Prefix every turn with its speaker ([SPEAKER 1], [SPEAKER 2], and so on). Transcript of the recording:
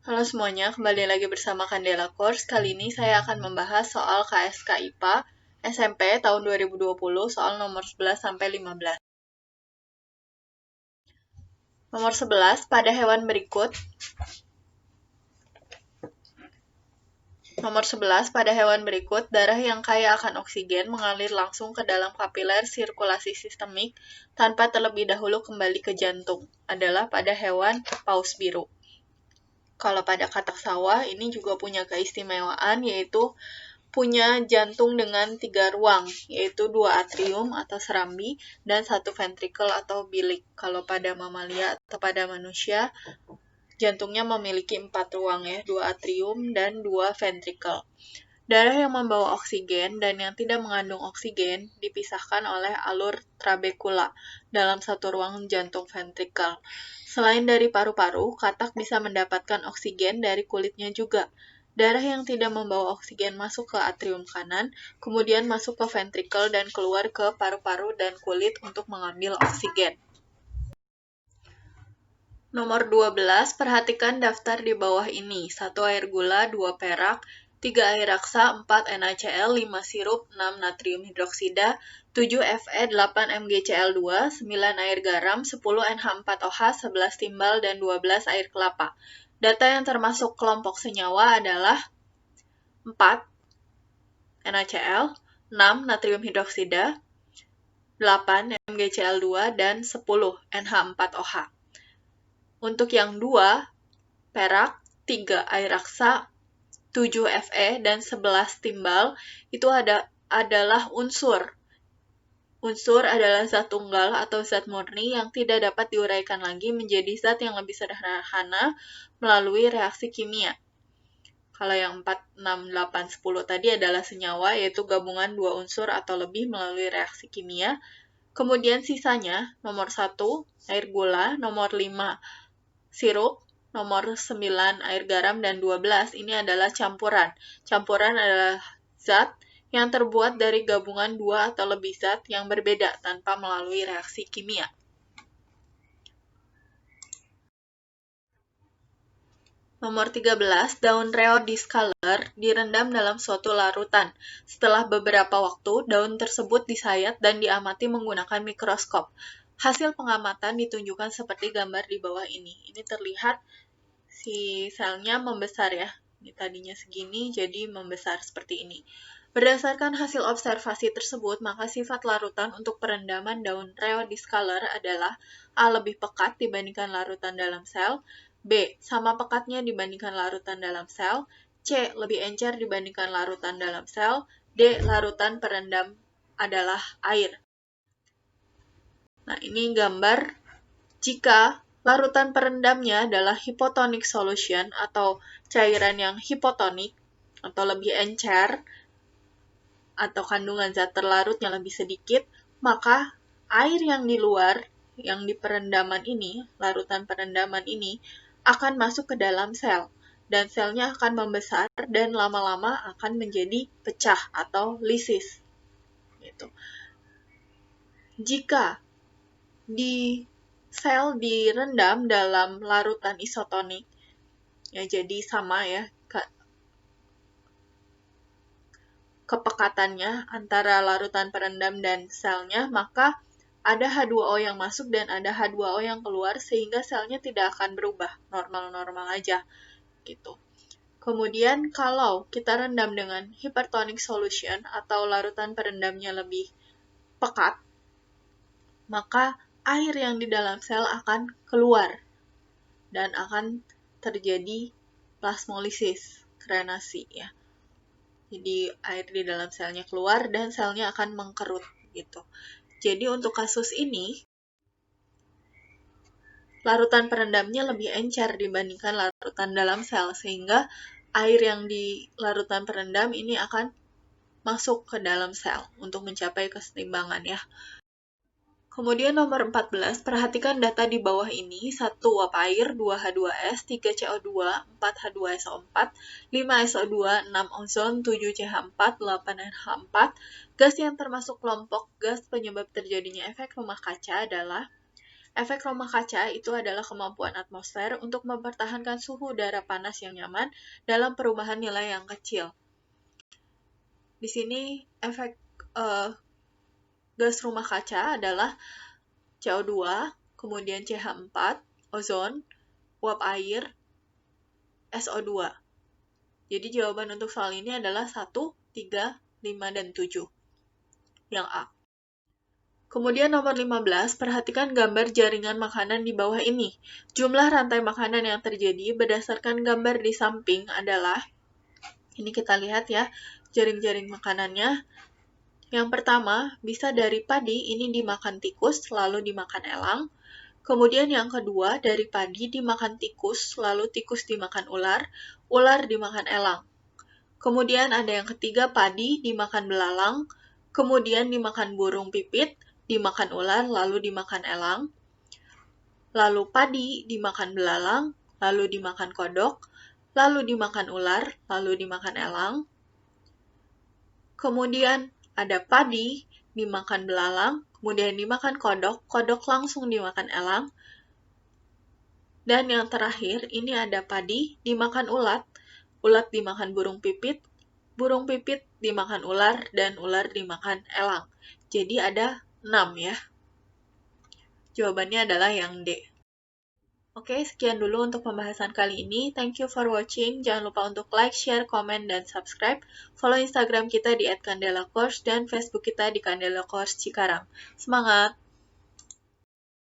[SPEAKER 1] Halo semuanya, kembali lagi bersama Candela Course. Kali ini saya akan membahas soal KSK IPA SMP tahun 2020, soal nomor 11 sampai 15. Nomor 11, pada hewan berikut. Nomor 11, pada hewan berikut, darah yang kaya akan oksigen mengalir langsung ke dalam kapiler sirkulasi sistemik tanpa terlebih dahulu kembali ke jantung, adalah pada hewan paus biru. Kalau pada katak sawah, ini juga punya keistimewaan, yaitu punya jantung dengan 3 ruang, yaitu 2 atrium atau serambi dan 1 ventrikel atau bilik. Kalau pada mamalia atau pada manusia, jantungnya memiliki 4 ruang ya, 2 atrium dan 2 ventrikel. Darah yang membawa oksigen dan yang tidak mengandung oksigen dipisahkan oleh alur trabekula dalam satu ruang jantung ventrikel. Selain dari paru-paru, katak bisa mendapatkan oksigen dari kulitnya juga. Darah yang tidak membawa oksigen masuk ke atrium kanan, kemudian masuk ke ventrikel dan keluar ke paru-paru dan kulit untuk mengambil oksigen. Nomor 12, perhatikan daftar di bawah ini. 1 air gula, 2 perak, 3 air raksa, 4 NaCl, 5 sirup, 6 natrium hidroksida, 7 Fe, 8 MgCl2, 9 air garam, 10 NH4OH, 11 timbal, dan 12 air kelapa. Data yang termasuk kelompok senyawa adalah 4 NaCl, 6 natrium hidroksida, 8 MgCl2, dan 10 NH4OH. Untuk yang 2, perak, 3 air raksa, 7 Fe, dan 11 timbal, itu adalah unsur. Unsur adalah zat tunggal atau zat murni yang tidak dapat diuraikan lagi menjadi zat yang lebih sederhana melalui reaksi kimia. Kalau yang 4, 6, 8, 10 tadi adalah senyawa, yaitu gabungan 2 unsur atau lebih melalui reaksi kimia. Kemudian sisanya, nomor 1, air gula, nomor 5, sirup, nomor 9 air garam, dan 12 ini adalah campuran. Campuran adalah zat yang terbuat dari gabungan 2 atau lebih zat yang berbeda tanpa melalui reaksi kimia. Nomor 13, daun reor discolor direndam dalam suatu larutan. Setelah beberapa waktu, daun tersebut disayat dan diamati menggunakan mikroskop. Hasil pengamatan ditunjukkan seperti gambar di bawah ini. Ini terlihat si selnya membesar ya. Ini tadinya segini, jadi membesar seperti ini. Berdasarkan hasil observasi tersebut, maka sifat larutan untuk perendaman daun reor discolor adalah A. Lebih pekat dibandingkan larutan dalam sel, B. Sama pekatnya dibandingkan larutan dalam sel, C. Lebih encer dibandingkan larutan dalam sel, D. Larutan perendam adalah air. Nah, ini gambar jika larutan perendamnya adalah hypotonic solution atau cairan yang hipotonik atau lebih encer atau kandungan zat terlarutnya lebih sedikit, maka air yang di luar, yang di perendaman ini, larutan perendaman ini, akan masuk ke dalam sel. Dan selnya akan membesar dan lama-lama akan menjadi pecah atau lisis. Gitu. Jika di sel direndam dalam larutan isotonik, ya jadi sama ya kepekatannya antara larutan perendam dan selnya, maka ada H2O yang masuk dan ada H2O yang keluar sehingga selnya tidak akan berubah, normal-normal aja gitu. Kemudian kalau kita rendam dengan hypertonic solution atau larutan perendamnya lebih pekat, maka air yang di dalam sel akan keluar dan akan terjadi plasmolisis, krenasi ya. Jadi air di dalam selnya keluar dan selnya akan mengkerut gitu. Jadi untuk kasus ini, larutan perendamnya lebih encer dibandingkan larutan dalam sel, sehingga air yang di larutan perendam ini akan masuk ke dalam sel untuk mencapai keseimbangan ya. Kemudian nomor 14, perhatikan data di bawah ini. 1 uap air, 2 H2S, 3 CO2, 4 H2SO4, 5 SO2, 6 ozon, 7 CH4, 8 NH4. Gas yang termasuk kelompok gas penyebab terjadinya efek rumah kaca adalah Efek rumah kaca itu adalah kemampuan atmosfer untuk mempertahankan suhu udara panas yang nyaman dalam perubahan nilai yang kecil. Di sini efek gas rumah kaca adalah CO2, kemudian CH4, ozon, uap air, SO2. Jadi jawaban untuk soal ini adalah 1, 3, 5, dan 7. Yang A. Kemudian nomor 15, perhatikan gambar jaringan makanan di bawah ini. Jumlah rantai makanan yang terjadi berdasarkan gambar di samping adalah, ini kita lihat ya, jaring-jaring makanannya. Yang pertama, bisa dari padi, ini dimakan tikus, lalu dimakan elang. Kemudian yang kedua, dari padi dimakan tikus, lalu tikus dimakan ular, ular dimakan elang. Kemudian ada yang ketiga, padi dimakan belalang, kemudian dimakan burung pipit, dimakan ular, lalu dimakan elang. Lalu padi dimakan belalang, lalu dimakan kodok, lalu dimakan ular, lalu dimakan elang. Kemudian ada padi dimakan belalang, kemudian dimakan kodok, kodok langsung dimakan elang. Dan yang terakhir, ini ada padi dimakan ulat, ulat dimakan burung pipit dimakan ular, dan ular dimakan elang. Jadi ada 6 ya. Jawabannya adalah yang D. Oke, sekian dulu untuk pembahasan kali ini. Thank you for watching. Jangan lupa untuk like, share, komen, dan subscribe. Follow Instagram kita di @candelacourse dan Facebook kita di Candela Course Cikarang. Semangat!